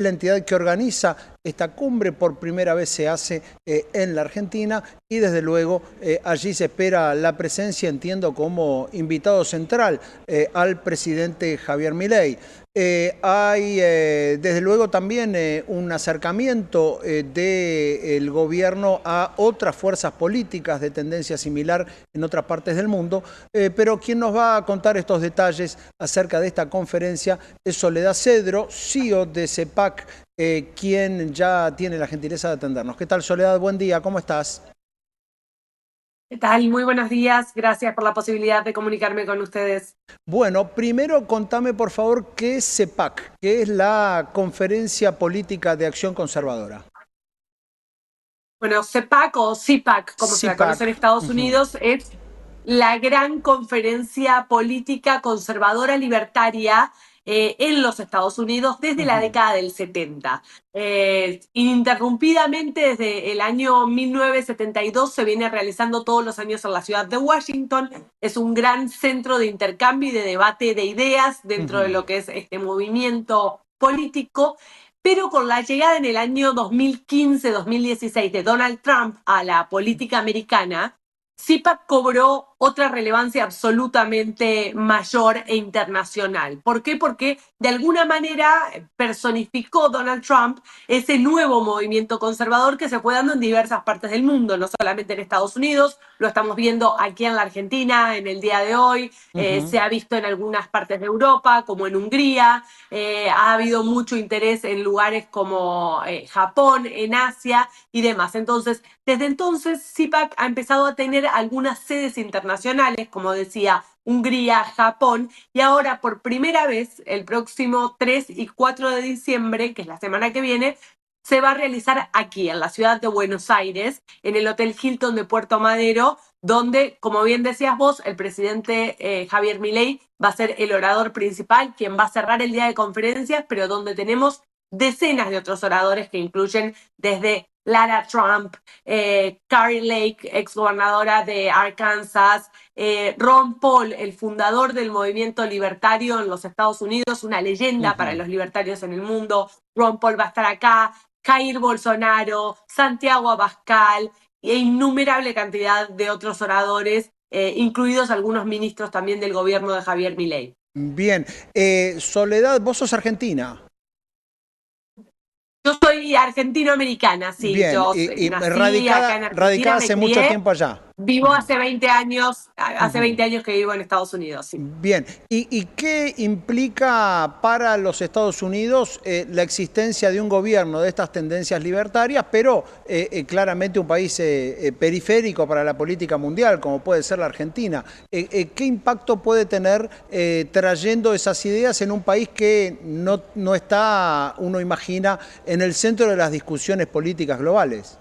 la entidad que organiza esta cumbre. Por primera vez se hace en la Argentina y desde luego allí se espera la presencia, entiendo, como invitado central al presidente Javier Milei. Hay desde luego también un acercamiento del gobierno a otras fuerzas políticas de tendencia similar en otras partes del mundo, pero quien nos va a contar estos detalles acerca de esta conferencia es Soledad Cedro, CEO de CEPAC, quien ya tiene la gentileza de atendernos. ¿Qué tal, Soledad? Buen día, ¿cómo estás? ¿Qué tal? Muy buenos días. Gracias por la posibilidad de comunicarme con ustedes. Bueno, primero contame por favor qué es CEPAC, qué es la Conferencia Política de Acción Conservadora. Bueno, CEPAC o CIPAC, como se la conoce CIPAC. en Estados Unidos, es la gran conferencia política conservadora libertaria en los Estados Unidos desde la década del 70. Ininterrumpidamente desde el año 1972 se viene realizando todos los años en la ciudad de Washington. Es un gran centro de intercambio y de debate de ideas dentro de lo que es este movimiento político. Pero con la llegada en el año 2015-2016 de Donald Trump a la política americana, CIPAC cobró otra relevancia absolutamente mayor e internacional. ¿Por qué? Porque de alguna manera personificó Donald Trump ese nuevo movimiento conservador que se fue dando en diversas partes del mundo, no solamente en Estados Unidos, lo estamos viendo aquí en la Argentina en el día de hoy, se ha visto en algunas partes de Europa, como en Hungría, ha habido mucho interés en lugares como Japón, en Asia y demás. Entonces, desde entonces, CIPAC ha empezado a tener algunas sedes internacionales, como decía, Hungría, Japón, y ahora por primera vez, el próximo 3 y 4 de diciembre, que es la semana que viene, se va a realizar aquí, en la ciudad de Buenos Aires, en el Hotel Hilton de Puerto Madero, donde, como bien decías vos, el presidente Javier Milei va a ser el orador principal, quien va a cerrar el día de conferencias, pero donde tenemos decenas de otros oradores que incluyen desde Lara Trump, Kari Lake, exgobernadora de Arkansas, Ron Paul, el fundador del movimiento libertario en los Estados Unidos, una leyenda para los libertarios en el mundo. Ron Paul va a estar acá, Jair Bolsonaro, Santiago Abascal e innumerable cantidad de otros oradores, incluidos algunos ministros también del gobierno de Javier Milei. Bien, Soledad, vos sos argentina. Yo soy argentino-americana, sí. Bien, Yo y nací acá en radicada Argentina, me hace mucho crié. tiempo allá. Vivo hace 20 años que vivo en Estados Unidos, sí. Bien, ¿y qué implica para los Estados Unidos la existencia de un gobierno de estas tendencias libertarias, pero claramente un país periférico para la política mundial, como puede ser la Argentina? ¿Qué impacto puede tener trayendo esas ideas en un país que no está, uno imagina, en el centro de las discusiones políticas globales?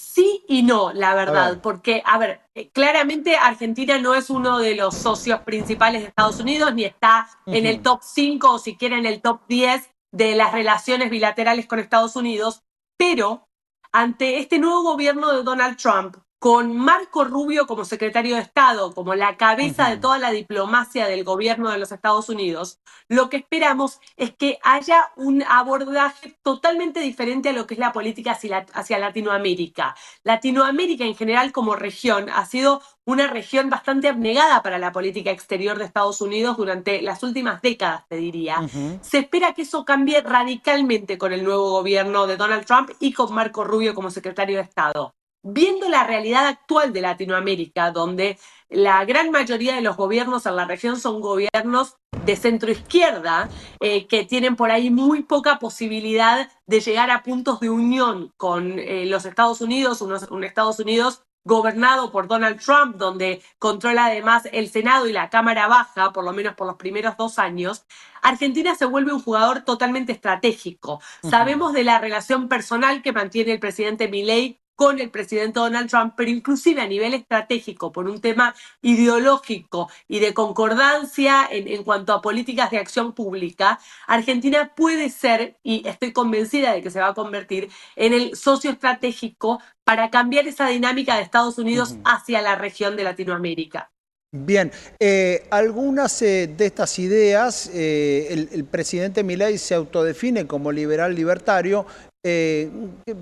Sí y no, la A verdad, ver. porque, a ver, claramente Argentina no es uno de los socios principales de Estados Unidos, ni está en el top 5 o siquiera en el top 10 de las relaciones bilaterales con Estados Unidos, pero ante este nuevo gobierno de Donald Trump, con Marco Rubio como secretario de Estado, como la cabeza de toda la diplomacia del gobierno de los Estados Unidos, lo que esperamos es que haya un abordaje totalmente diferente a lo que es la política hacia Latinoamérica. Latinoamérica en general como región ha sido una región bastante abnegada para la política exterior de Estados Unidos durante las últimas décadas, te diría. Se espera que eso cambie radicalmente con el nuevo gobierno de Donald Trump y con Marco Rubio como secretario de Estado. Viendo la realidad actual de Latinoamérica, donde la gran mayoría de los gobiernos en la región son gobiernos de centro izquierda, que tienen por ahí muy poca posibilidad de llegar a puntos de unión con los Estados Unidos, un Estados Unidos gobernado por Donald Trump, donde controla además el Senado y la Cámara Baja, por lo menos por los primeros 2 años, Argentina se vuelve un jugador totalmente estratégico. Sabemos de la relación personal que mantiene el presidente Milei con el presidente Donald Trump, pero inclusive a nivel estratégico, por un tema ideológico y de concordancia en cuanto a políticas de acción pública, Argentina puede ser, y estoy convencida de que se va a convertir, en el socio estratégico para cambiar esa dinámica de Estados Unidos hacia la región de Latinoamérica. Bien, algunas de estas ideas, el presidente Milei se autodefine como liberal libertario,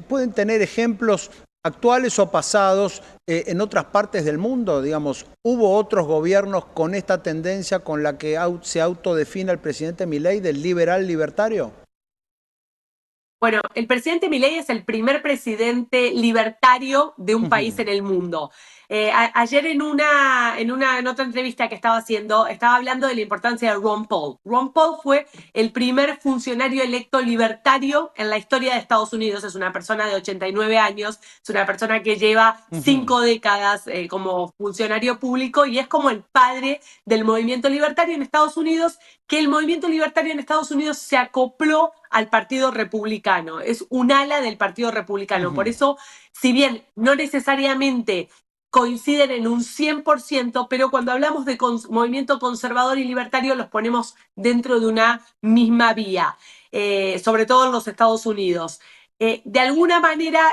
pueden tener ejemplos actuales o pasados en otras partes del mundo, digamos, ¿hubo otros gobiernos con esta tendencia con la que se autodefine el presidente Milei del liberal libertario? Bueno, el presidente Milei es el primer presidente libertario de un país Ujú. en el mundo. Ayer en otra entrevista que estaba haciendo, estaba hablando de la importancia de Ron Paul. Ron Paul fue el primer funcionario electo libertario en la historia de Estados Unidos. Es una persona de 89 años, es una persona que lleva Ujú. 5 décadas como funcionario público y es como el padre del movimiento libertario en Estados Unidos, que el movimiento libertario en Estados Unidos se acopló al Partido Republicano, es un ala del Partido Republicano. Por Ujú. eso, si bien no necesariamente coinciden en un 100%, pero cuando hablamos de movimiento conservador y libertario los ponemos dentro de una misma vía, sobre todo en los Estados Unidos. De alguna manera,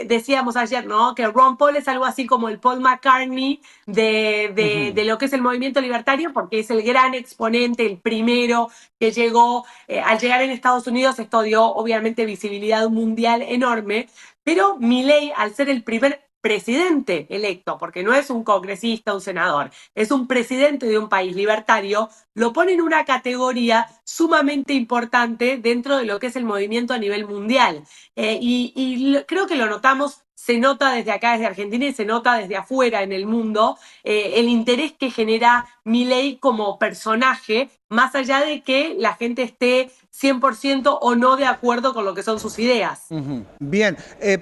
decíamos ayer, ¿no? Que Ron Paul es algo así como el Paul McCartney de Ujú. lo que es el movimiento libertario, porque es el gran exponente, el primero que llegó. Al llegar en Estados Unidos, esto dio obviamente visibilidad mundial enorme, pero Milei, al ser el primer presidente electo, porque no es un congresista, un senador, es un presidente de un país libertario, lo pone en una categoría sumamente importante dentro de lo que es el movimiento a nivel mundial. Creo que lo notamos, se nota desde acá, desde Argentina, y se nota desde afuera en el mundo, el interés que genera Milei como personaje, más allá de que la gente esté 100% o no de acuerdo con lo que son sus ideas. Ujú. Bien,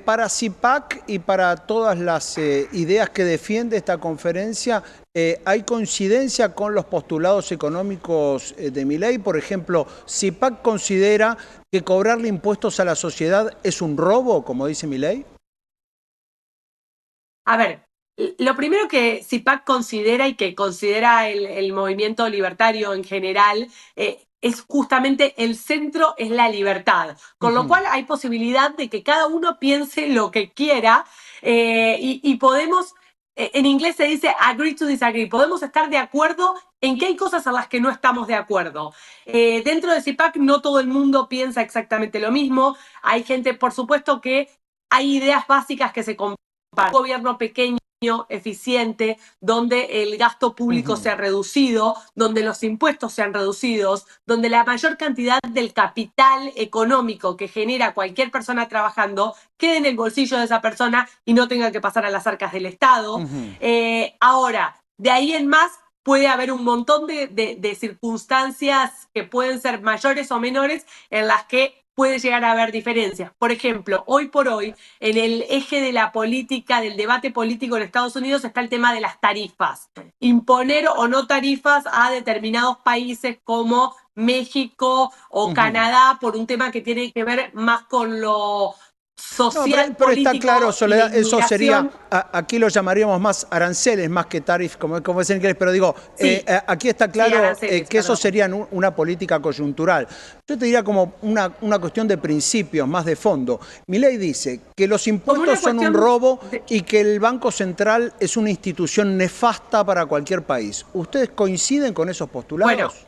para CIPAC y para todas las ideas que defiende esta conferencia, ¿hay coincidencia con los postulados económicos de Milei? Por ejemplo, ¿CIPAC considera que cobrarle impuestos a la sociedad es un robo, como dice Milei? A ver, lo primero que CIPAC considera y que considera el movimiento libertario en general es justamente el centro es la libertad, con lo Ujú. cual hay posibilidad de que cada uno piense lo que quiera y podemos, en inglés se dice agree to disagree, podemos estar de acuerdo en que hay cosas en las que no estamos de acuerdo. Dentro de CIPAC no todo el mundo piensa exactamente lo mismo, hay gente, por supuesto que hay ideas básicas que se comparten. Un gobierno pequeño, eficiente, donde el gasto público Ujú. se ha reducido, donde los impuestos se han reducido, donde la mayor cantidad del capital económico que genera cualquier persona trabajando quede en el bolsillo de esa persona y no tenga que pasar a las arcas del Estado. Ujú. Ahora, de ahí en más, puede haber un montón de circunstancias que pueden ser mayores o menores en las que puede llegar a haber diferencias. Por ejemplo, hoy por hoy, en el eje de la política, del debate político en Estados Unidos, está el tema de las tarifas. Imponer o no tarifas a determinados países como México o Ujú. Canadá por un tema que tiene que ver más con lo No, social, pero está claro, político y de Soledad, eso sería, inmigración. aquí lo llamaríamos más aranceles, más que tarif, como es en inglés, pero digo, Sí, aquí está sí, claro aranceles, que eso perdón. sería una política coyuntural. Yo te diría como una cuestión de principios, más de fondo. Milei dice que los Como impuestos una son un cuestión robo de, y que el Banco Central es una institución nefasta para cualquier país. ¿Ustedes coinciden con esos bueno, postulados?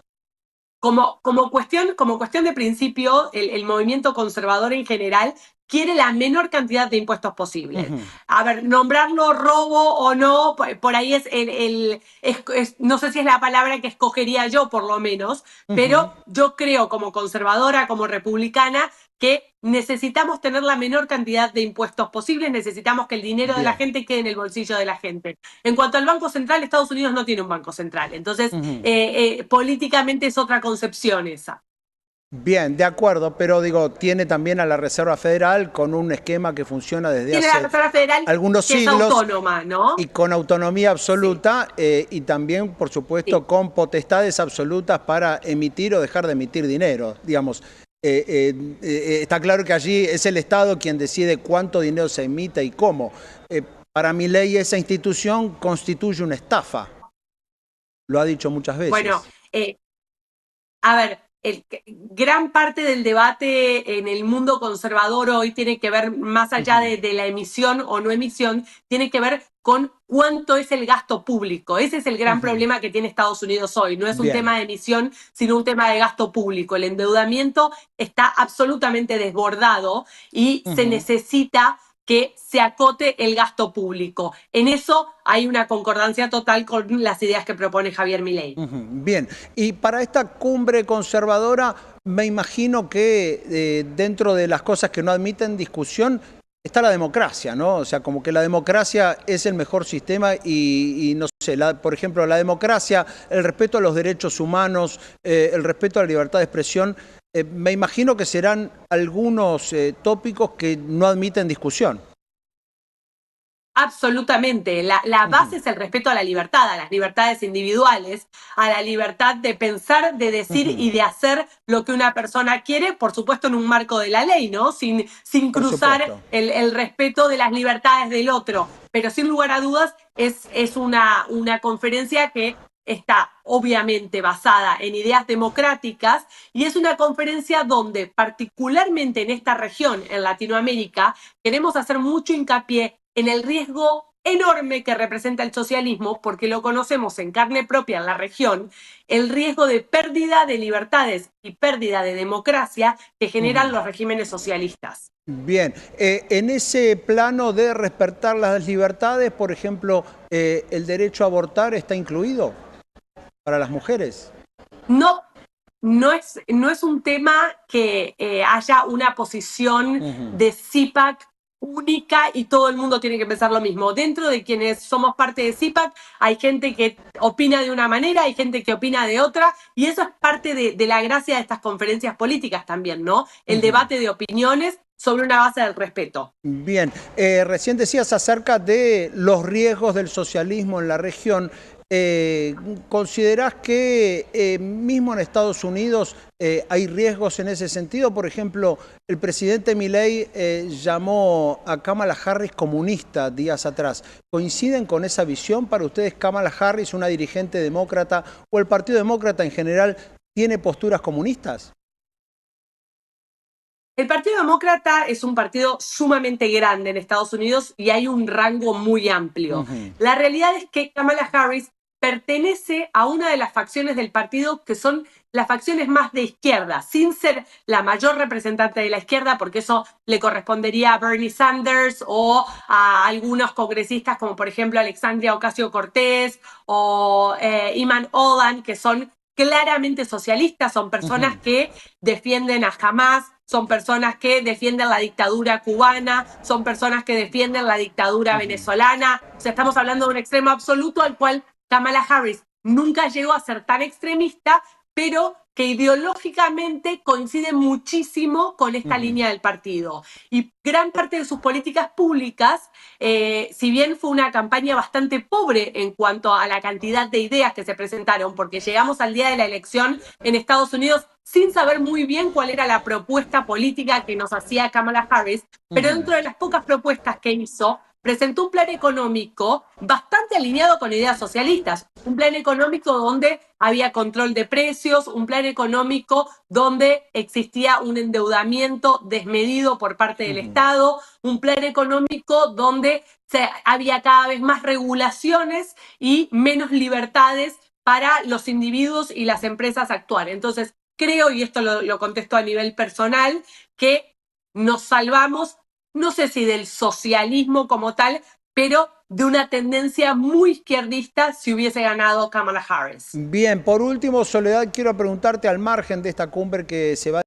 como cuestión de principio, el movimiento conservador en general quiere la menor cantidad de impuestos posibles. Ujú. A ver, nombrarlo robo o no, por ahí no sé si es la palabra que escogería yo, por lo menos, Ujú. pero yo creo como conservadora, como republicana, que necesitamos tener la menor cantidad de impuestos posibles, necesitamos que el dinero de la Bien. gente quede en el bolsillo de la gente. En cuanto al Banco Central, Estados Unidos no tiene un Banco Central, entonces Ujú. políticamente es otra concepción esa. Bien, de acuerdo, pero digo, tiene también a la Reserva Federal con un esquema que funciona desde Tiene la hace Reserva Federal algunos que es siglos autónoma, ¿no? y con autonomía Sí, absoluta y también, por sí. supuesto, con potestades absolutas para emitir o dejar de emitir dinero. Digamos, está claro que allí es el Estado quien decide cuánto dinero se emite y cómo. Para mi ley, esa institución constituye una estafa. Lo ha dicho muchas Bueno, veces. a ver, gran parte del debate en el mundo conservador hoy tiene que ver, más allá de la emisión o no emisión, tiene que ver con cuánto es el gasto público. Ese es el gran problema que tiene Estados Unidos hoy. No es un tema de emisión, sino un tema de gasto público. El endeudamiento está absolutamente desbordado y se necesita que se acote el gasto público. En eso hay una concordancia total con las ideas que propone Javier Milei. Bien, y para esta cumbre conservadora, me imagino que dentro de las cosas que no admiten discusión está la democracia, ¿no? O sea, como que la democracia es el mejor sistema y no sé, por ejemplo, la democracia, el respeto a los derechos humanos, el respeto a la libertad de expresión, me imagino que serán algunos tópicos que no admiten discusión. Absolutamente. La base es el respeto a la libertad, a las libertades individuales, a la libertad de pensar, de decir y de hacer lo que una persona quiere, por supuesto en un marco de la ley, ¿no? Sin cruzar el respeto de las libertades del otro. Pero sin lugar a dudas es una conferencia que está obviamente basada en ideas democráticas y es una conferencia donde particularmente en esta región, en Latinoamérica, queremos hacer mucho hincapié en el riesgo enorme que representa el socialismo, porque lo conocemos en carne propia en la región, el riesgo de pérdida de libertades y pérdida de democracia que generan los regímenes socialistas. Bien, en ese plano de respetar las libertades, por ejemplo, ¿el derecho a abortar está incluido para las mujeres? No es un tema que haya una posición de CIPAC única y todo el mundo tiene que pensar lo mismo. Dentro de quienes somos parte de CIPAC hay gente que opina de una manera, hay gente que opina de otra, y eso es parte de la gracia de estas conferencias políticas también, ¿no? El debate de opiniones sobre una base del respeto. Bien, recién decías acerca de los riesgos del socialismo en la región. ¿Considerás que mismo en Estados Unidos hay riesgos en ese sentido? Por ejemplo, el presidente Milei llamó a Kamala Harris comunista días atrás. ¿Coinciden con esa visión? ¿Para ustedes Kamala Harris, una dirigente demócrata, o el Partido Demócrata en general, tiene posturas comunistas? El Partido Demócrata es un partido sumamente grande en Estados Unidos y hay un rango muy amplio. La realidad es que Kamala Harris pertenece a una de las facciones del partido que son las facciones más de izquierda, sin ser la mayor representante de la izquierda, porque eso le correspondería a Bernie Sanders o a algunos congresistas como por ejemplo Alexandria Ocasio-Cortez o Eamon Holland, que son claramente socialistas, son personas que defienden a Hamas, son personas que defienden la dictadura cubana, son personas que defienden la dictadura venezolana. O sea, estamos hablando de un extremo absoluto al cual Kamala Harris nunca llegó a ser tan extremista, pero que ideológicamente coincide muchísimo con esta línea del partido. Y gran parte de sus políticas públicas, si bien fue una campaña bastante pobre en cuanto a la cantidad de ideas que se presentaron, porque llegamos al día de la elección en Estados Unidos sin saber muy bien cuál era la propuesta política que nos hacía Kamala Harris, pero dentro de las pocas propuestas que hizo, presentó un plan económico bastante alineado con ideas socialistas, un plan económico donde había control de precios, un plan económico donde existía un endeudamiento desmedido por parte del Estado, un plan económico donde había cada vez más regulaciones y menos libertades para los individuos y las empresas actuar. Entonces, creo, y esto lo contesto a nivel personal, que nos salvamos, no sé si del socialismo como tal, pero de una tendencia muy izquierdista si hubiese ganado Kamala Harris. Bien, por último, Soledad, quiero preguntarte al margen de esta cumbre que se va